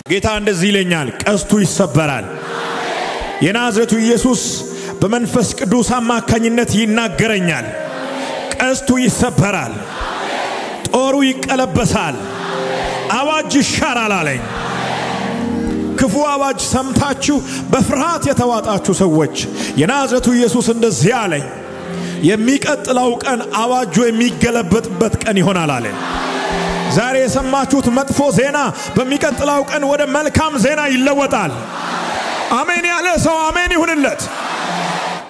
ጌታ እንደዚህ ይለኛል ቀስቱ ይሰበራል የናዝሬቱ ኢየሱስ በመንፈስ ቅዱስ አማካኝነት ይናገረኛል ቀስቱ ይሰበራል ጦሩ ይቀለበሳል አዋጅ ይሻራል አለኝ ክፉ አዋጅ ሰምታችሁ በፍርሃት የተዋጣችሁ ሰዎች የናዝሬቱ ኢየሱስ እንደዚህ አለኝ የሚቀጥለው ቀን አዋጁ የሚገለበጥበት ቀን ይሆናል አለኝ ዛሬ የሰማችሁት መጥፎ ዜና በሚቀጥለው ቀን ወደ መልካም ዜና ይለወጣል አሜን ያለ ሰው አሜን ይሁንለት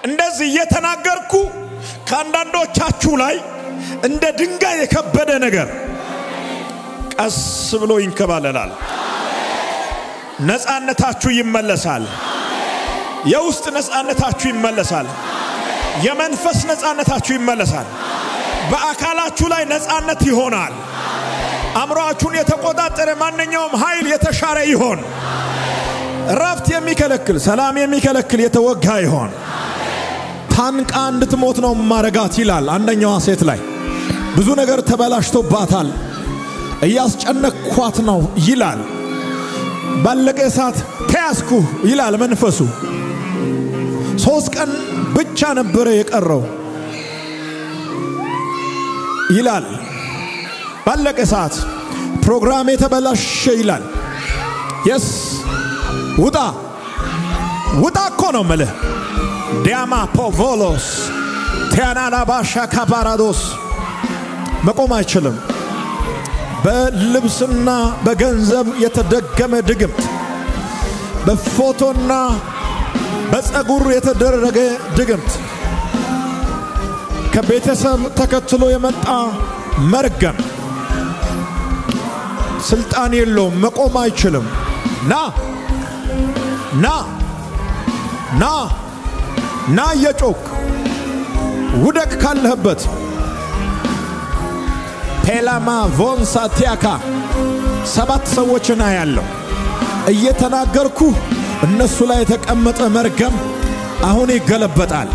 እንደዚህ እየተናገርኩ ካንዳንዶቻችሁ ላይ እንደ ድንጋይ የከበደ ነገር ቀስ ብሎ ይንከባለላል ነፃነታችሁ ይመለሳል የውስጥ ነፃነታችሁ ይመለሳል የመንፈስ ነፃነታችሁ ይመለሳል በአካላችሁ ላይ ነፃነት ይሆናል አምሮአችሁን የተቆጣጠረ ማንኛውም ኃይል የተሻረ ይሆን ረፍት የሚከለክል ሰላም የሚከለክል የተወጋ ይሆን ታንቃ እንድትሞት ነው ማረጋት ይላል አንደኛዋ ሴት ላይ ብዙ ነገር ተበላሽቶባታል እያስጨነቅኳት ነው ይላል ባለቀ ሰዓት ተያዝኩ ይላል መንፈሱ 3 ቀን ብቻ ነበር የቀረው ይላል ባለቀ ሰዓት ፕሮግራም የተበላሸ ይላል yes ውጣ እኮ ነው ማለት ዲያማ ፖቮሎስ ቲያናና ባሻ ካባራዶስ መቆም አይችልም በልብስና በገንዘብ የተደገመ ድግምት በፎቶና በፀጉር የተደረገ ድግምት ከቤተሰብ ተከትሎ የመጣ መርገም ስልጣን የለውም መቆም አይችልም ና የጮክ ውደቅ ካለህበት ፔላማ ቮንሳ ቲያካ 7 ሰዎችን አያለው እየተናገርኩ እነሱ ላይ የተቀመጠ መርገም አሁን ይገለበጣል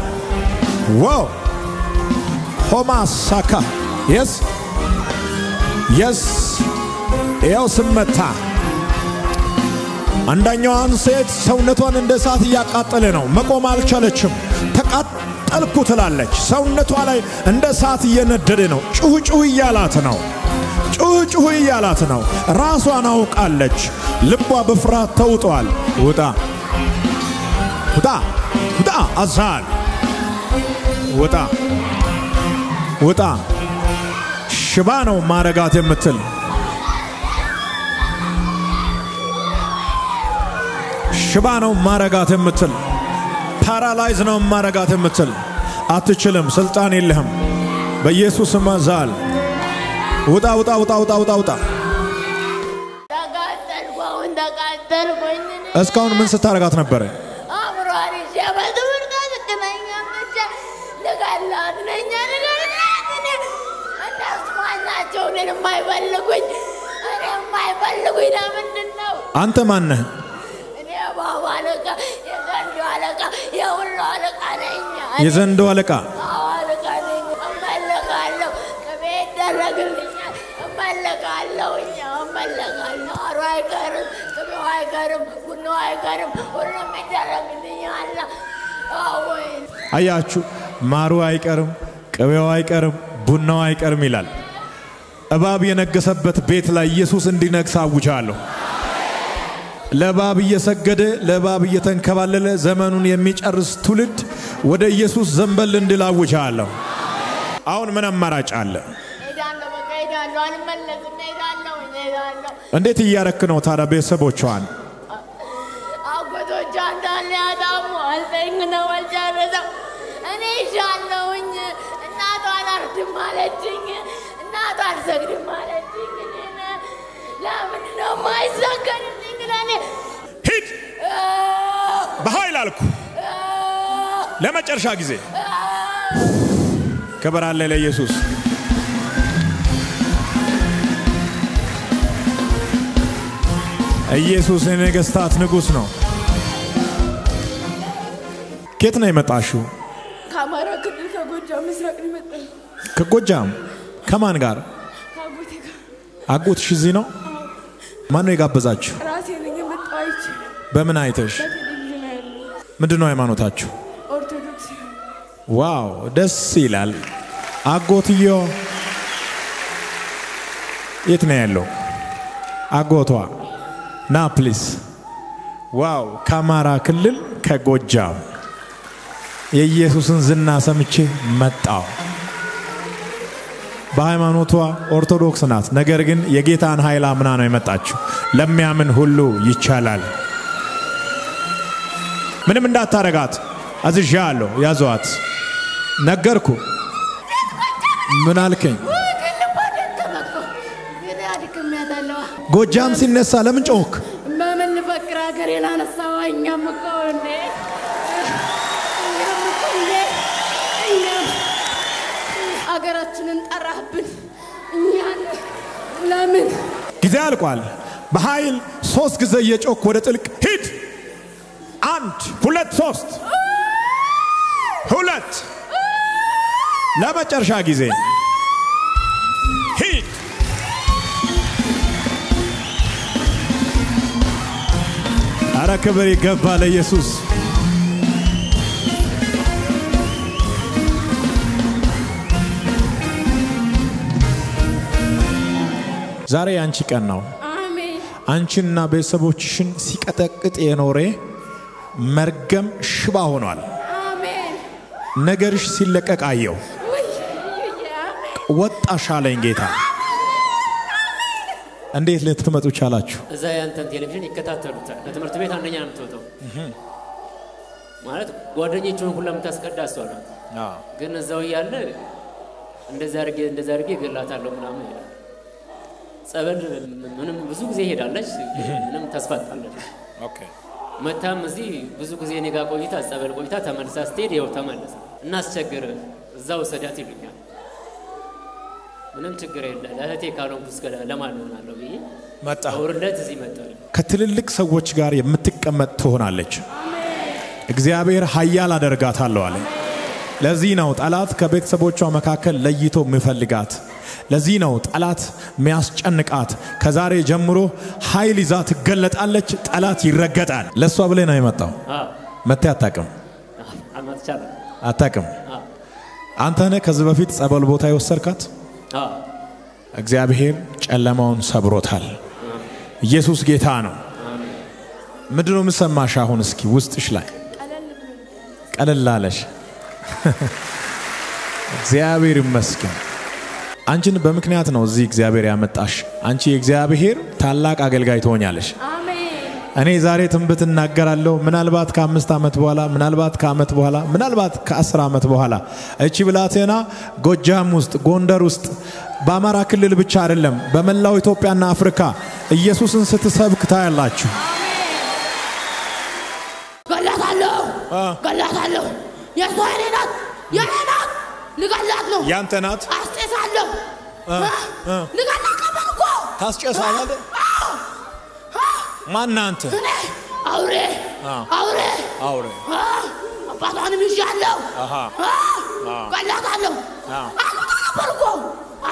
ዋው ሆማሳካ yes ያው ስመታ አንደኛዋን ሴት ሰውነቷን እንደ እሳት ያቃጠለ ነው መቆም አልቻለችም ተቃጠልኩ ትላለች ሰውነቷ ላይ እንደ እሳት እየነደደ ነው ጩህ እያላት ነው ራሷን አውቃለች ልቧ በፍርሃት ተውጧል ውጣ አዛል ውጣ ሽባ ነው ማረጋት የምትል ሽባ ነው ማረጋት የምትል ፓራላይዝ ነው ማረጋት የምትል አትችልም ስልጣን የለህም በኢየሱስ ስም አዛል ውጣ እስካሁን ምን ስታረጋት ነበር አምሮአሪ ሸበቱርታ ተከናኛም ብቻ ለጋላት ነኛ እናስማናቸው ለማይፈልጉኝ ለምንድነው አንተ ማን ነህ ባባለካ የሁሉ አለቃ ነኝ የዘንዶ አለቃ ነኝ እመለካለሁ ከቤት ደረግልኛል እመለካለሁ አይቀርም ቅቤው አይቀርም ቡናው አይቀርም ሁሉም ይደረግልኛል አያችሁ ማሩ አይቀርም ቅቤው አይቀርም ቡናው አይቀርም ይላል እባብ የነገሰበት ቤት ላይ ኢየሱስ እንዲነግስ አውጃለሁ ለባብ እየሰገደ ለባብ እየተንከባለለ ዘመኑን የሚጨርስ ትውልድ ወደ ኢየሱስ ዘንበል እንድላውጃለሁ አሁን ምን አማራጭ አለ ሄዳለሁ አልመለስም ሄዳለሁ እንዴት እያረክ ነው ታዲያ ቤተሰቦቿን አጎቶቿ እንዳለ ያዳሙ አልጠኝነው አልጨረሰው እኔ ይሻለሁኝ እናቷን አርድም አለችኝ እናቷ አልሰግድም አለችኝ ለምን ነው ማይሰገድልኝ ሂድ በኃይል አልኩ ለመጨረሻ ጊዜ ክብር አለ ለኢየሱስ ኢየሱስ የነገስታት ንጉስ ነው ከየት ነው የመጣሽው ከአማራ ክልል ከጎጃም ምስራቅ ነው የመጣው ከጎጃም ከማን ጋር ከአጎቴ ጋር አጎትሽ እዚህ ነው ማን ነው የጋበዛችሁ ራሴ ነኝ በምን አይተሽ? ምንድነው ሃይማኖታችሁ? ኦርቶዶክስ። ዋው ደስ ይላል። አጎትዮ የት ነው ያለው? አጎቷ ና ፕሊዝ። ዋው ከአማራ ክልል ከጎጃም የኢየሱስን ዝና ሰምቼ መጣው። በሃይማኖቷ ኦርቶዶክስ ናት። ነገር ግን የጌታን ኃይል አምና ነው የመጣችው። ለሚያምን ሁሉ ይቻላል። ምንም እንዳታረጋት አዝዣለሁ። ያዟት። ነገርኩ። ምን አልከኝ? ጎጃም ሲነሳ ለምን ጮክ? ማመን ፈክራ ሀገሬን አነሳው። እኛም እኮ እንዴ ሀገራችንን ጠራህብን። እኛን ለምን? ጊዜ አልቋል። በኃይል 3 ጊዜ እየጮክ ወደ ጥልቅ ሂድ። 1 2 3 2 ለመጨረሻ ጊዜ ሂድ። አረ ክብር ይገባል ለኢየሱስ። ዛሬ አንቺ ቀን ነው። አሜን። አንቺና ቤተሰቦችሽን ሲቀጠቅጥ የኖረ መርገም ሽባ ሆኗል። አሜን። ነገርሽ ሲለቀቅ አየው። ወጣሽ አለኝ ጌታ። እንዴት ልትመጡ ቻላችሁ? እዛ ያንተን ቴሌቪዥን ይከታተሉታል። በትምህርት ቤት አንደኛ ነው የምትወጣው ማለት ጓደኞቹን ሁሉ የምታስቀዳ እሷ ናት። ግን እዛው ያለ እንደዛ አድርጌ ገላታለሁ ምናምን ይላል። ጸበል ምንም ብዙ ጊዜ ሄዳለች። ምንም ተስፋ አጣለች። መታም እዚህ ብዙ ጊዜ እኔ ጋር ቆይታ ጸበል ቆይታ ተመልሳ ስትሄድ ይኸው ተመለሰ። እናስቸግር እዛው ሰዳት ይሉኛል። ምንም ችግር የለም ለእህቴ ካልሆንኩስ ለማን ሆናለሁ ብዬ መጣ። ወርለት እዚህ መጣሁ። ከትልልቅ ሰዎች ጋር የምትቀመጥ ትሆናለች። እግዚአብሔር ኃያል አደርጋታለሁ አለ። ለዚህ ነው ጠላት ከቤተሰቦቿ መካከል ለይቶ የሚፈልጋት። ለዚህ ነው ጠላት የሚያስጨንቃት። ከዛሬ ጀምሮ ኃይል ይዛ ትገለጣለች። ጠላት ይረገጣል። ለሷ ብለህ ነው የመጣው። መጥተህ አታውቅም? አታውቅም? አንተ ነህ ከዚህ በፊት ጸበል ቦታ የወሰድካት? እግዚአብሔር ጨለማውን ሰብሮታል። ኢየሱስ ጌታ ነው። ምንድነው የምሰማሽ አሁን? እስኪ ውስጥሽ ላይ ቀለል አለሽ? እግዚአብሔር ይመስገን። አንቺን በምክንያት ነው እዚህ እግዚአብሔር ያመጣሽ። አንቺ የእግዚአብሔር ታላቅ አገልጋይ ትሆኛለሽ። እኔ ዛሬ ትንቢት እናገራለሁ። ምናልባት ከ5 ዓመት በኋላ፣ ምናልባት ከዓመት በኋላ፣ ምናልባት ከ10 ዓመት በኋላ እቺ ብላቴና ጎጃም ውስጥ፣ ጎንደር ውስጥ፣ በአማራ ክልል ብቻ አይደለም በመላው ኢትዮጵያና አፍሪካ ኢየሱስን ስትሰብክ ታያላችሁ። ገላታለሁ። የሷኔ ናት፣ የኔ ናት። ልገላት ነው። ያንተ ናት። አስጨሳለሁ። ልገላት ከበልኩ ታስጨሳለህ። ማን አንተ? አውሬ አባቷንም ይዣለሁ። ገላታለሁ። አልኩ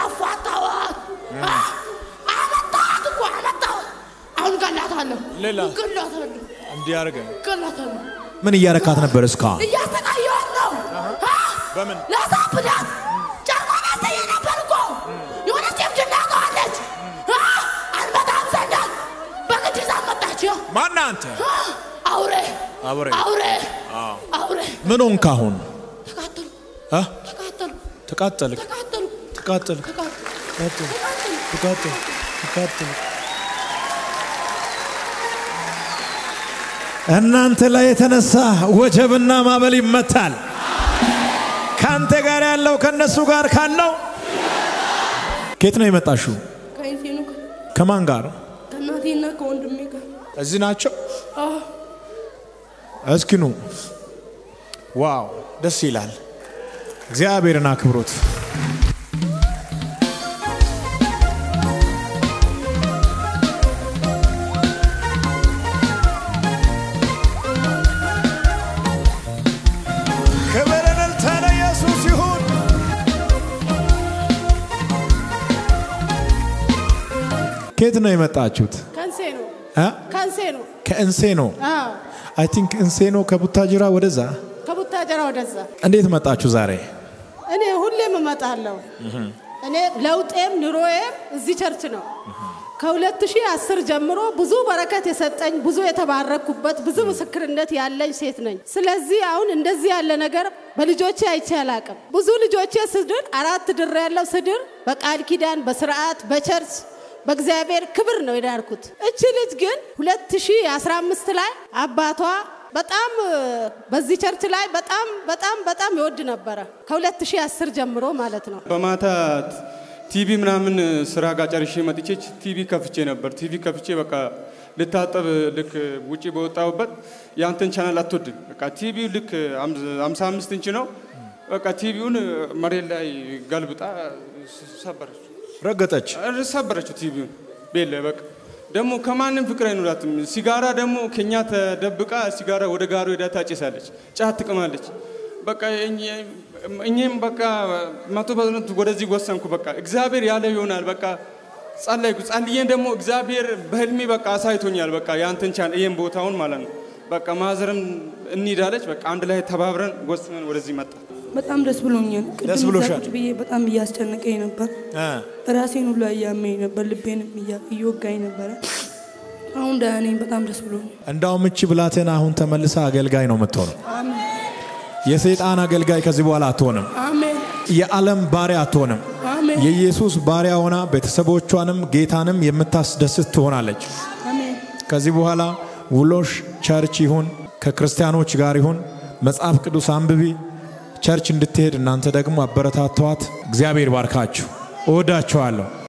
አፋታዋት። አመጣት እኮ አመጣት። አሁን ገላታለሁ። ገላታለሁ። እንዲያርገ ገላታለሁ። ምን እያረካት ነበር እስካሁን? እያሰቃየኋት ነው። በምን ላሳብዳት ጨርቋናት ነበር እኮ የሆነ ጭምድና ተዋለች። አልመጣም ዘንዳል በግድ ይዛ መጣች። ማን አንተ? አውሬ ምን ሆንክ አሁን? ተቃጠሉ። እናንተ ላይ የተነሳ ወጀብና ማዕበል ይመታል። ካንተ ጋር ያለው ከነሱ ጋር ካለው ከየት ነው የመጣሽው? ከይሴኑ ከማን ጋር? ከእናቴና ከወንድሜ ጋር። እዚህ ናቸው? እስኪ ኑ። ዋው ደስ ይላል። እግዚአብሔርን አክብሩት። ከየት ነው የመጣችሁት? ከንሴኑ ከእንሴኖ አይ ቲንክ እንሴኖ ከቡታጅራ ወደዛ እንዴት መጣችሁ ዛሬ? እኔ ሁሌም እመጣለሁ። እኔ ለውጤም ኑሮዬም እዚህ ቸርች ነው። ከ2010 ጀምሮ ብዙ በረከት የሰጠኝ ብዙ የተባረኩበት ብዙ ምስክርነት ያለኝ ሴት ነኝ። ስለዚህ አሁን እንደዚህ ያለ ነገር በልጆቼ አይቼ አላቅም። ብዙ ልጆቼ ስድር 4 ድር ያለው ስድር በቃል ኪዳን በስርዓት በቸርች በእግዚአብሔር ክብር ነው የዳርኩት። እቺ ልጅ ግን 2015 ላይ አባቷ በጣም በዚህ ቸርች ላይ በጣም ይወድ ነበር። ከ2010 ጀምሮ ማለት ነው። በማታ ቲቪ ምናምን ስራ ጋር ጨርሼ መጥቼ ቲቪ ከፍቼ ነበር። ቲቪ ከፍቼ በቃ ልታጠብ ልክ ውጪ በወጣውበት ያንተን ቻናል አትወድም። በቃ ቲቪው ልክ 55 ኢንች ነው። በቃ ቲቪውን መሬት ላይ ገልብጣ ሰበረች፣ ረገጠች፣ ሰበረች ቲቪውን ቤለ በቃ ደሞ ከማንም ፍቅር አይኖራትም። ሲጋራ ደሞ ከኛ ተደብቃ ሲጋራ ወደ ጋሩ ሄዳ ታጨሳለች፣ ጫት ትቅማለች። በቃ እኛም በቃ 100% ወደዚህ ወሰንኩ። በቃ እግዚአብሔር ያለ ይሆናል። በቃ ጸልዬ ደሞ እግዚአብሔር በህልሜ በቃ አሳይቶኛል። በቃ ያንተን ቻን ይሄን ቦታውን ማለት ነው። በቃ ማዘርም እንይዳለች። በቃ አንድ ላይ ተባብረን ወስነን ወደዚህ መጣ። በጣም ደስ ብሎኛል። ደስ ብሎሻል? ብዬ በጣም እያስጨነቀኝ ነበር። ራሴን ሁሉ ያያመኝ ነበር፣ ልቤንም እየወጋኝ ነበር። አሁን ደህና ነኝ። በጣም ደስ ብሎኛል። እንዳውም እቺ ብላቴና አሁን ተመልሳ አገልጋይ ነው የምትሆነው። አሜን። የሰይጣን አገልጋይ ከዚህ በኋላ አትሆንም። አሜን። የዓለም ባሪያ አትሆንም። አሜን። የኢየሱስ ባሪያ ሆና ቤተሰቦቿንም ጌታንም የምታስደስት ትሆናለች። አሜን። ከዚህ በኋላ ውሎሽ ቸርች ይሁን፣ ከክርስቲያኖች ጋር ይሁን፣ መጽሐፍ ቅዱስ አንብቢ፣ ቸርች እንድትሄድ እናንተ ደግሞ አበረታቷት። እግዚአብሔር ባርካችሁ። እወዳችኋለሁ።